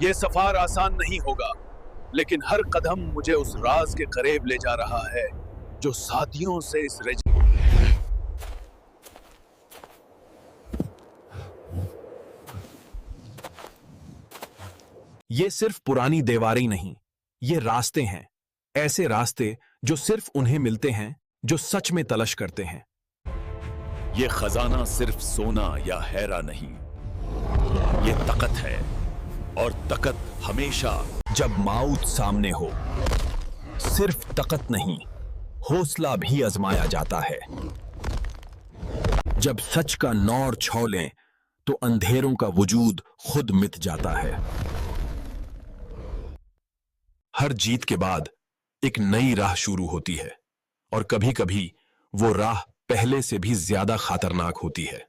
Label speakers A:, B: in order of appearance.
A: ये सफर आसान नहीं होगा, लेकिन हर कदम मुझे उस राज के करीब ले जा रहा है जो सदियों से इस
B: ये सिर्फ पुरानी दीवारें नहीं, ये रास्ते हैं। ऐसे रास्ते जो सिर्फ उन्हें मिलते हैं जो सच में तलाश करते हैं।
A: ये खजाना सिर्फ सोना या हैरा नहीं, ये ताकत है, और ताकत हमेशा
B: जब मौत सामने हो, सिर्फ ताकत नहीं, हौसला भी आजमाया जाता है। जब सच का नौर छोलें तो अंधेरों का वजूद खुद मिट जाता है। हर जीत के बाद एक नई राह शुरू होती है, और कभी-कभी वो राह पहले से भी ज्यादा खतरनाक होती है।